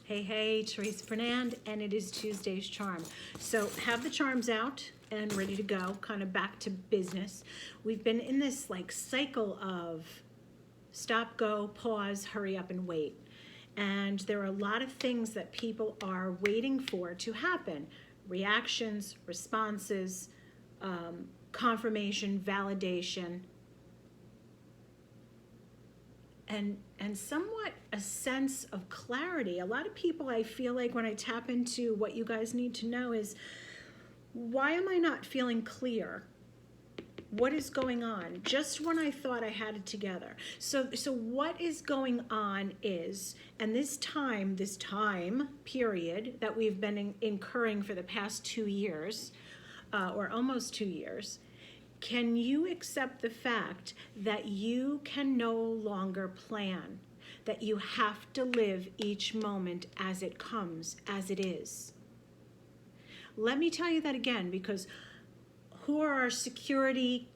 Hey, Therèsa Fernand, and it is Tuesday's charm. So have the charms out and ready to go, kind of back to business. We've been in this like cycle of stop, go, pause, hurry up and wait. And there are a lot of things that people are waiting for to happen. Reactions, responses, confirmation, validation, and somewhat a sense of clarity. A lot of people, I feel like when I tap into what you guys need to know is, why am I not feeling clear? What is going on? Just when I thought I had it together. So what is going on is, and this time period that we've been incurring for the past 2 years, or almost 2 years, can you accept the fact that you can no longer plan, that you have to live each moment as it comes, as it is? Let me tell you that again, because who are our security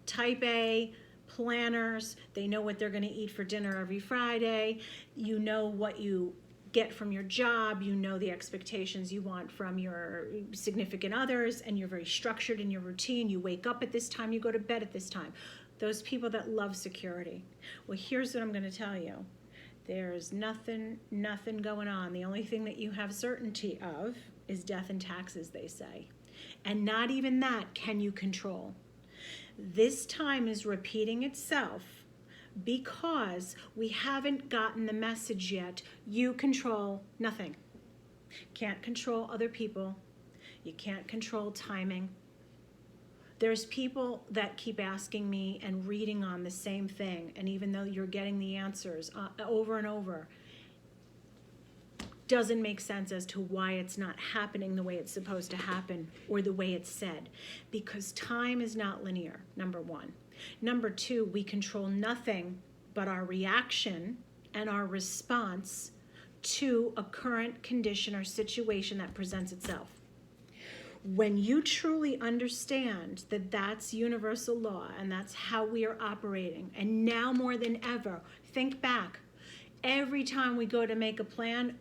type A planners? They know what they're going to eat for dinner every Friday. You know what you get from your job, you know the expectations you want from your significant others, and you're very structured in your routine. You wake up at this time, you go to bed at this time. Those people that love security. Well, here's what I'm going to tell you. There's nothing going on. The only thing that you have certainty of is death and taxes, they say. And not even that can you control. This time is repeating itself because we haven't gotten the message yet. You control nothing. Can't control other people. You can't control timing. There's people that keep asking me and reading on the same thing, and even though you're getting the answers over and over, doesn't make sense as to why it's not happening the way it's supposed to happen or the way it's said. Because time is not linear, number one. Number two, we control nothing but our reaction and our response to a current condition or situation that presents itself. When you truly understand that that's universal law and that's how we are operating, and now more than ever, think back. Every time we go to make a plan,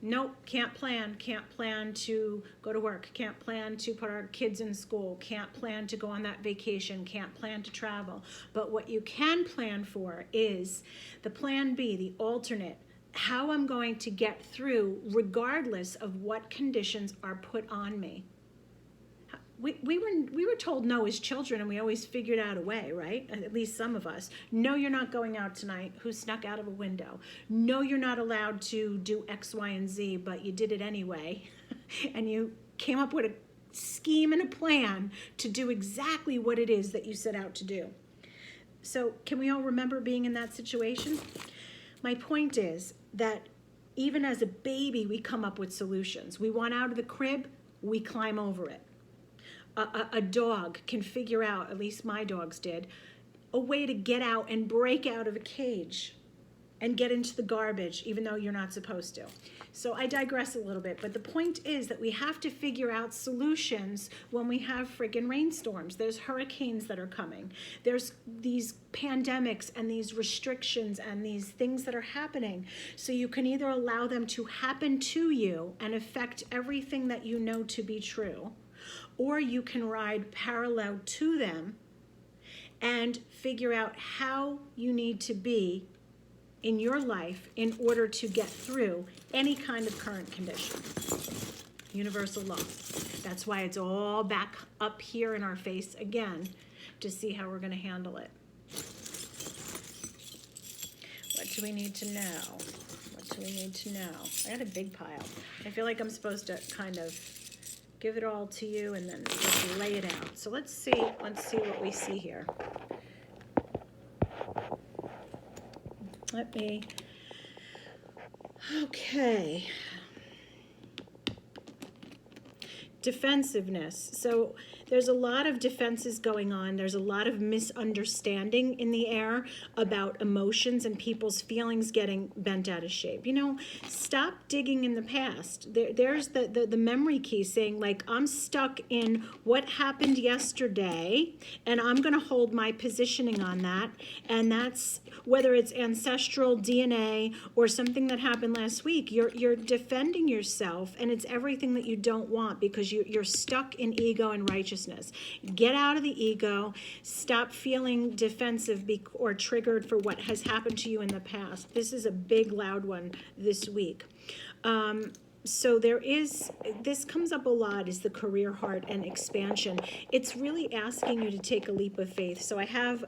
nope, can't plan to go to work, can't plan to put our kids in school, can't plan to go on that vacation, can't plan to travel. But what you can plan for is the plan B, the alternate, how I'm going to get through regardless of what conditions are put on me. We were told no as children, and we always figured out a way, right? At least some of us. No, you're not going out tonight. Who snuck out of a window? No, you're not allowed to do X, Y, and Z, but you did it anyway. And you came up with a scheme and a plan to do exactly what it is that you set out to do. So can we all remember being in that situation? My point is that even as a baby, we come up with solutions. We want out of the crib, we climb over it. A dog can figure out, at least my dogs did, a way to get out and break out of a cage and get into the garbage, even though you're not supposed to. So I digress a little bit, but the point is that we have to figure out solutions when we have friggin' rainstorms. There's hurricanes that are coming. There's these pandemics and these restrictions and these things that are happening. So you can either allow them to happen to you and affect everything that you know to be true, or you can ride parallel to them and figure out how you need to be in your life in order to get through any kind of current condition. Universal law. That's why it's all back up here in our face again to see how we're going to handle it. What do we need to know? What do we need to know? I got a big pile. I feel like I'm supposed to kind of give it all to you and then just lay it out. So let's see what we see here. Okay. Defensiveness. So There's a lot of defenses going on. There's a lot of misunderstanding in the air about emotions and people's feelings getting bent out of shape. You know, stop digging in the past. There's the memory key saying, like, I'm stuck in what happened yesterday, and I'm going to hold my positioning on that. And that's whether it's ancestral DNA or something that happened last week. You're defending yourself, and it's everything that you don't want because you're stuck in ego and righteousness. Get out of the ego. Stop feeling defensive or triggered for what has happened to you in the past. This is a big, loud one this week. So this comes up a lot, is the career heart and expansion. It's really asking you to take a leap of faith. So I have,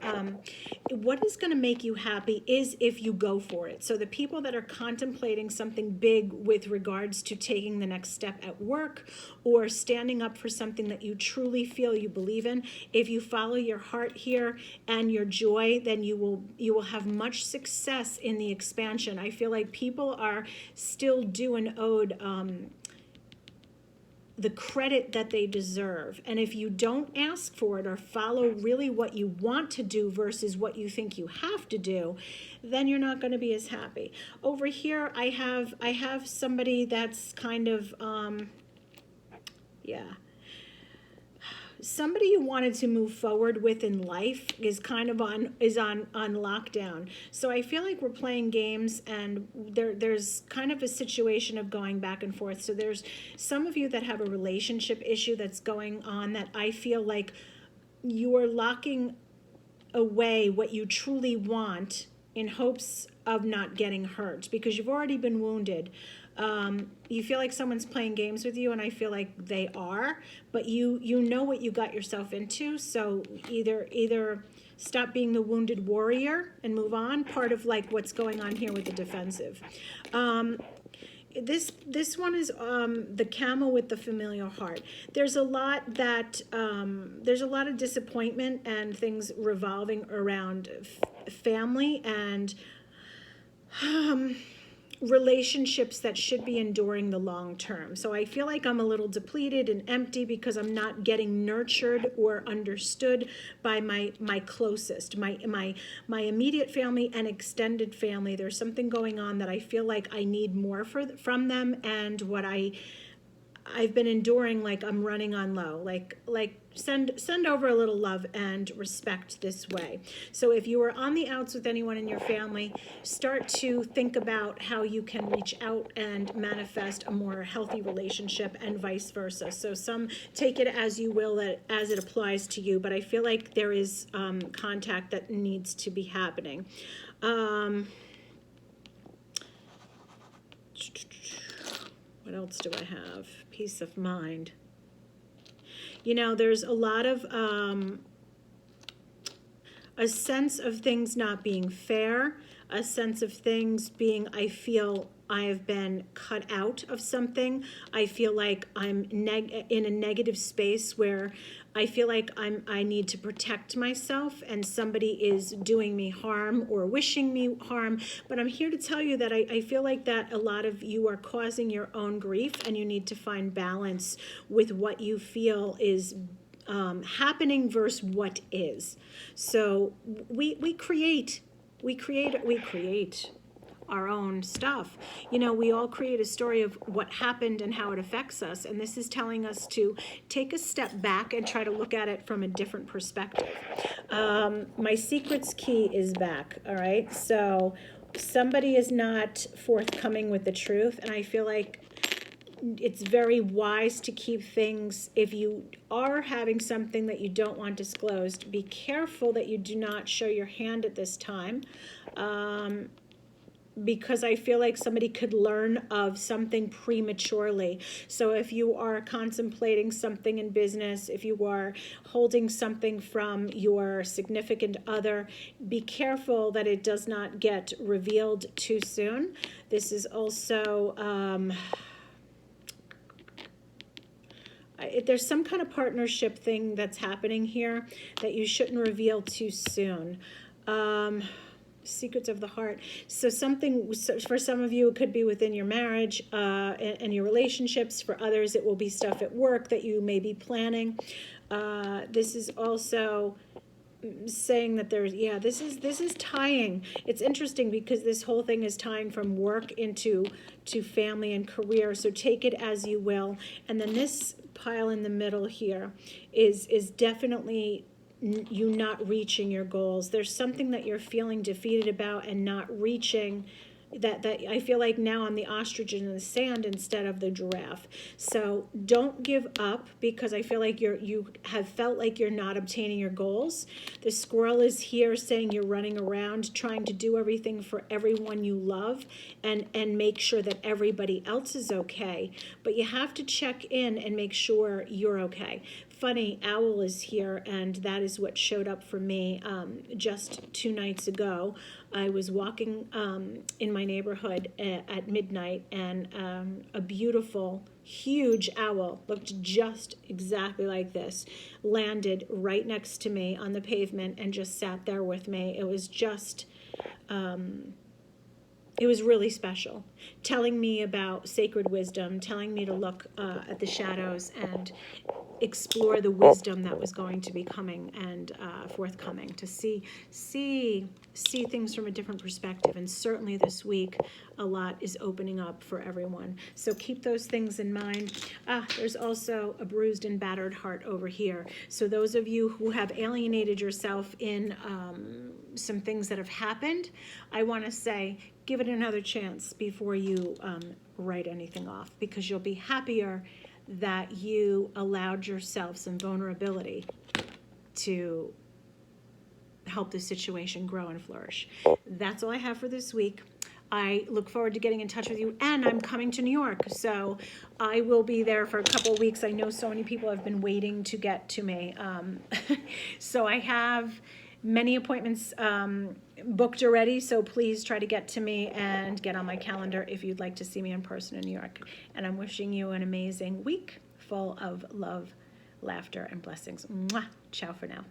what is going to make you happy is if you go for it. So the people that are contemplating something big with regards to taking the next step at work or standing up for something that you truly feel you believe in, if you follow your heart here and your joy, then you will have much success in the expansion. I feel like people are still due and owed the credit that they deserve. And if you don't ask for it or follow really what you want to do versus what you think you have to do, then you're not going to be as happy. Over here, I have somebody that's kind of, somebody you wanted to move forward with in life is kind of on lockdown. So I feel like we're playing games, and there's kind of a situation of going back and forth. So there's some of you that have a relationship issue that's going on that I feel like you're locking away what you truly want in hopes of not getting hurt because you've already been wounded. You feel like someone's playing games with you, and I feel like they are, but you know what you got yourself into. So either stop being the wounded warrior and move on, part of like what's going on here with the defensive. This one is the camel with the familial heart. There's a lot of disappointment and things revolving around family and relationships that should be enduring the long term. So I feel like I'm a little depleted and empty because I'm not getting nurtured or understood by my closest, my immediate family and extended family. There's something going on that I feel like I need more from them, and what I've been enduring, like I'm running on low, like send over a little love and respect this way. So if you are on the outs with anyone in your family, start to think about how you can reach out and manifest a more healthy relationship, and vice versa. So some take it as you will, as it applies to you, but I feel like there is contact that needs to be happening. What else do I have? Peace of mind. You know, there's a lot of a sense of things not being fair, a sense of things being, I feel I have been cut out of something. I feel like I'm in a negative space where I feel like I need to protect myself, and somebody is doing me harm or wishing me harm. But I'm here to tell you that I feel like that a lot of you are causing your own grief, and you need to find balance with what you feel is happening versus what is. So we create our own stuff. You know, we all create a story of what happened and how it affects us, and this is telling us to take a step back and try to look at it from a different perspective. My secrets key is back, all right? So somebody is not forthcoming with the truth, and I feel like it's very wise to keep things, if you are having something that you don't want disclosed, be careful that you do not show your hand at this time. Because I feel like somebody could learn of something prematurely. So if you are contemplating something in business, if you are holding something from your significant other, be careful that it does not get revealed too soon. This is also, there's some kind of partnership thing that's happening here that you shouldn't reveal too soon. Secrets of the heart. So for some of you, it could be within your marriage and your relationships. For others, it will be stuff at work that you may be planning. This is also saying that this is tying. It's interesting because this whole thing is tying from work into family and career. So take it as you will. And then this pile in the middle here is definitely you not reaching your goals. There's something that you're feeling defeated about and not reaching. That I feel like now I'm the ostrich in the sand instead of the giraffe. So don't give up, because I feel like you have felt like you're not obtaining your goals. The squirrel is here saying you're running around trying to do everything for everyone you love and make sure that everybody else is okay. But you have to check in and make sure you're okay. Funny, Owl is here, and that is what showed up for me just 2 nights ago. I was walking in my neighborhood at midnight, and a beautiful, huge owl, looked just exactly like this, landed right next to me on the pavement and just sat there with me. It was just... it was really special, telling me about sacred wisdom, telling me to look at the shadows and explore the wisdom that was going to be coming and forthcoming, to see things from a different perspective. And certainly this week, a lot is opening up for everyone. So keep those things in mind. There's also a bruised and battered heart over here. So those of you who have alienated yourself in some things that have happened, I want to say, give it another chance before you write anything off, because you'll be happier that you allowed yourself some vulnerability to help the situation grow and flourish. That's all I have for this week. I look forward to getting in touch with you, and I'm coming to New York, so I will be there for a couple of weeks. I know so many people have been waiting to get to me. So I have many appointments booked already, so please try to get to me and get on my calendar if you'd like to see me in person in New York. And I'm wishing you an amazing week full of love, laughter, and blessings. Mwah! Ciao for now.